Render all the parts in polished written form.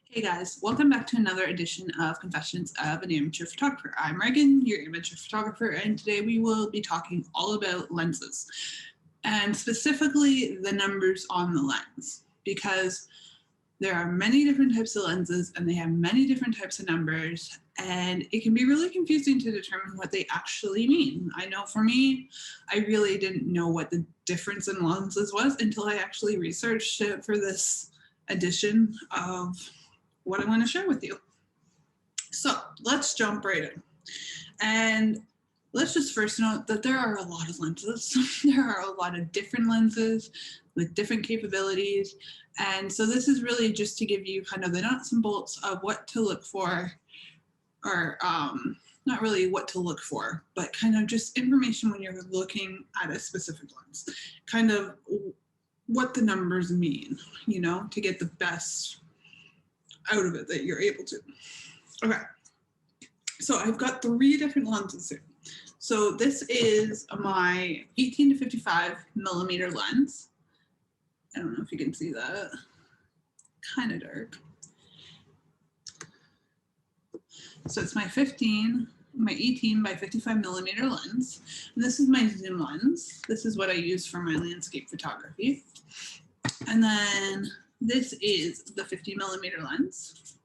Hey guys, welcome back to another edition of Confessions of an Amateur Photographer. I'm Regan, your amateur photographer, and today we will be talking all about lenses, and specifically the numbers on the lens, because there are many different types of lenses and they have many different types of numbers, and it can be really confusing to determine what they actually mean. I know for me, I really didn't know what the difference in lenses was until I actually researched it for this edition of what I want to share with you. So let's jump right in. And let's just first note that there are a lot of lenses. There are a lot of different lenses with different capabilities. And so this is really just to give you kind of the nuts and bolts of what to look for, or not really what to look for, but kind of just information when you're looking at a specific lens, kind of what the numbers mean, you know, to get the best out of it that you're able to. Okay, so I've got 3 different lenses here. So this is my 18 to 55 millimeter lens. I don't know if you can see that, kind of dark. So it's my 18 by 55 millimeter lens. And this is my zoom lens. This is what I use for my landscape photography. And then this is the 50 millimeter lens,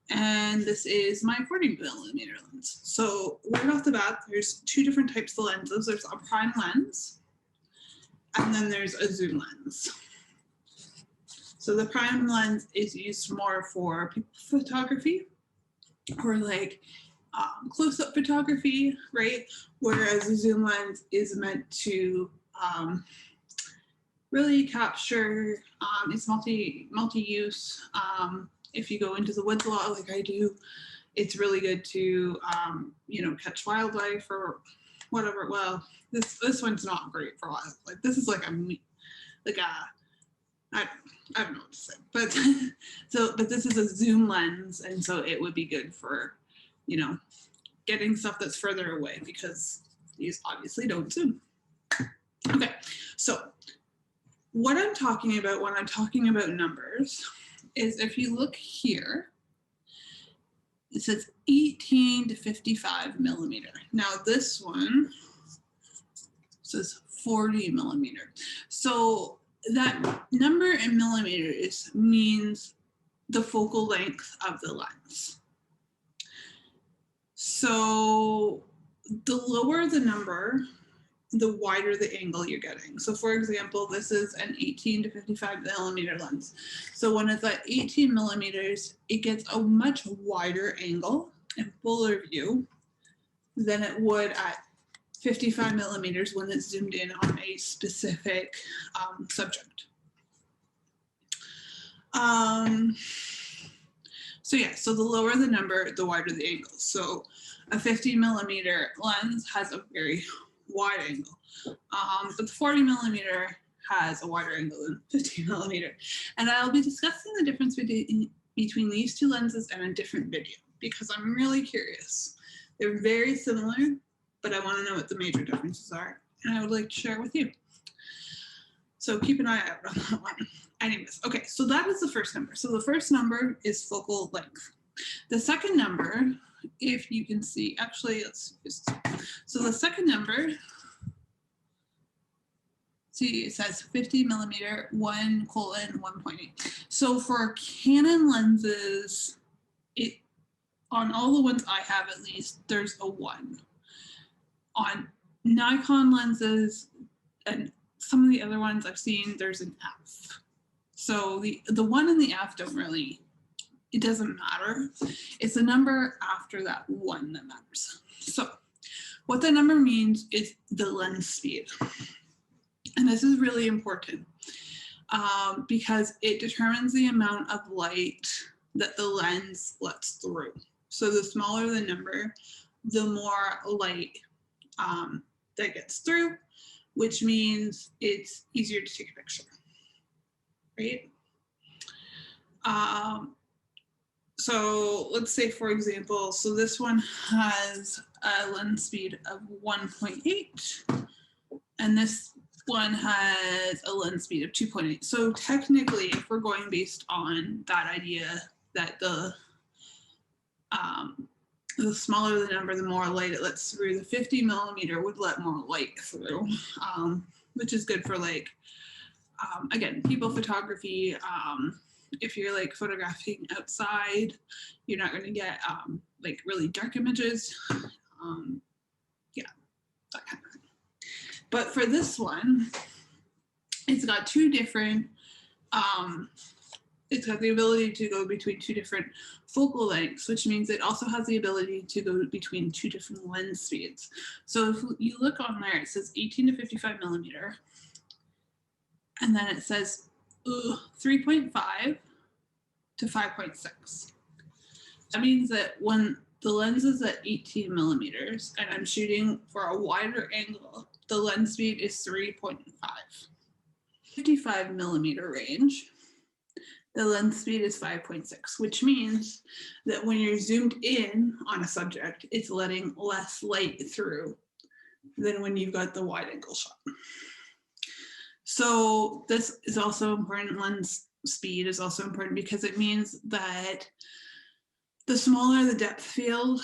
and this is my 40 millimeter lens. So right off the bat, there's 2 different types of lenses. There's a prime lens, and then there's a zoom lens. So the prime lens is used more for people photography, or like close-up photography, right? Whereas the zoom lens is meant to really capture, it's multi-use. If you go into the woods a lot like I do, it's really good to, you know, catch wildlife or whatever. Well, this one's not great for wildlife. Like this is like I don't know what to say, but but this is a zoom lens, and so it would be good for, you know, getting stuff that's further away, because these obviously don't zoom. Okay, so what I'm talking about when I'm talking about numbers is, if you look here, it says 18 to 55 millimeter. Now this one says 40 millimeter. So that number in millimeters means the focal length of the lens. So the lower the number, the wider the angle you're getting. So for example, this is an 18 to 55 millimeter lens. So when it's at 18 millimeters, it gets a much wider angle and fuller view than it would at 55 millimeters when it's zoomed in on a specific subject. So yeah, so the lower the number, the wider the angle. So a 50 millimeter lens has a very wide angle, but the 40 millimeter has a wider angle than 50 millimeter. And I'll be discussing the difference between these 2 lenses in a different video, because I'm really curious. They're very similar, but I want to know what the major differences are, and I would like to share with you. So keep an eye out on that one. Anyways, okay, so that is the first number. So the first number is focal length. The second number, if you can see, actually, so the second number, see, it says 50 millimeter, 1:1.8. So for Canon lenses, on all the ones I have at least, there's a 1. On Nikon lenses and some of the other ones I've seen, there's an F. So the 1 and the F don't really, it doesn't matter. It's the number after that 1 that matters. So what that number means is the lens speed. And this is really important because it determines the amount of light that the lens lets through. So the smaller the number, the more light that gets through, which means it's easier to take a picture, right? So let's say, for example, so this one has a lens speed of 1.8, and this one has a lens speed of 2.8. So technically, if we're going based on that idea that the smaller the number, the more light it lets through. The 50 millimeter would let more light through, which is good for like, again, people photography. If you're like photographing outside, you're not going to get like really dark images. Yeah, that kind of thing. But for this one, it's got two different, it's got the ability to go between two different focal lengths, which means it also has the ability to go between two different lens speeds. So if you look on there, it says 18 to 55 millimeter. And then it says 3.5 to 5.6. That means that when the lens is at 18 millimeters and I'm shooting for a wider angle, the lens speed is 3.5. 55 millimeter range, the lens speed is 5.6, which means that when you're zoomed in on a subject, it's letting less light through than when you've got the wide angle shot. So this is also important. Lens speed is also important because it means that the smaller the depth field,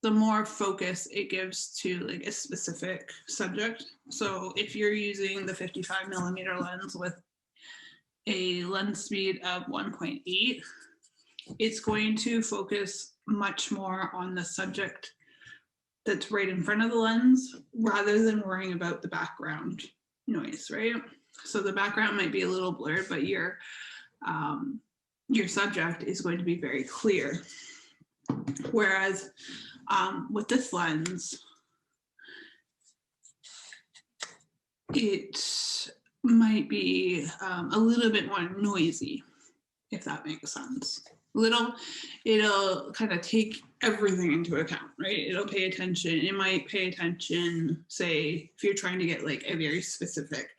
the more focus it gives to like a specific subject. So if you're using the 55 millimeter lens with a lens speed of 1.8, it's going to focus much more on the subject that's right in front of the lens rather than worrying about the background noise, right? So the background might be a little blurred, but your subject is going to be very clear. Whereas with this lens, it might be a little bit more noisy, if that makes sense. It'll kind of take everything into account, right? It'll pay attention. It might pay attention, say, if you're trying to get like a very specific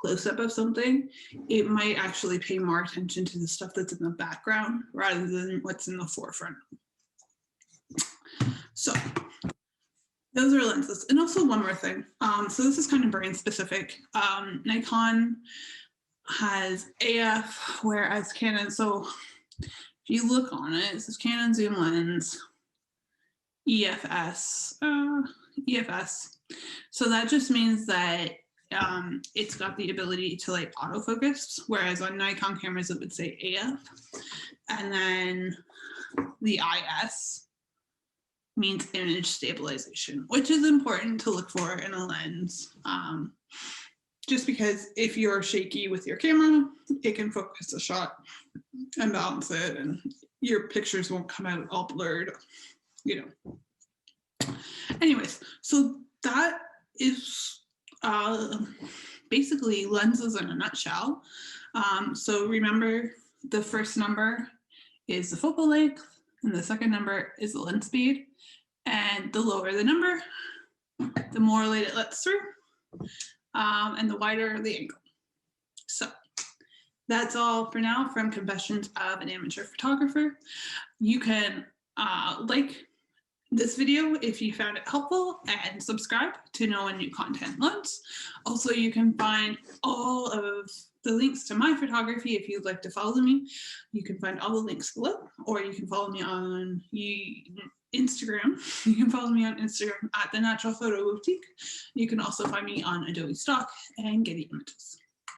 close-up of something, it might actually pay more attention to the stuff that's in the background rather than what's in the forefront. So those are lenses. And also one more thing. So this is kind of brand specific. Nikon has AF, whereas Canon, so if you look on it, it says Canon zoom lens, EFS. So that just means that it's got the ability to like autofocus, whereas on Nikon cameras it would say AF. And then the IS means image stabilization, which is important to look for in a lens. Just because if you're shaky with your camera, it can focus the shot and balance it, and your pictures won't come out all blurred, you know. Anyways, so that is basically lenses in a nutshell. So remember, the first number is the focal length, and the second number is the lens speed. And the lower the number, the more light it lets through, and the wider the angle. So that's all for now from Confessions of an Amateur Photographer. You can like this video if you found it helpful and subscribe to know when new content launches. Also, you can find all of the links to my photography if you'd like to follow me. You can find all the links below, or you can follow me on Instagram. You can follow me on Instagram at The Natural Photo Boutique. You can also find me on Adobe Stock and Getty Images.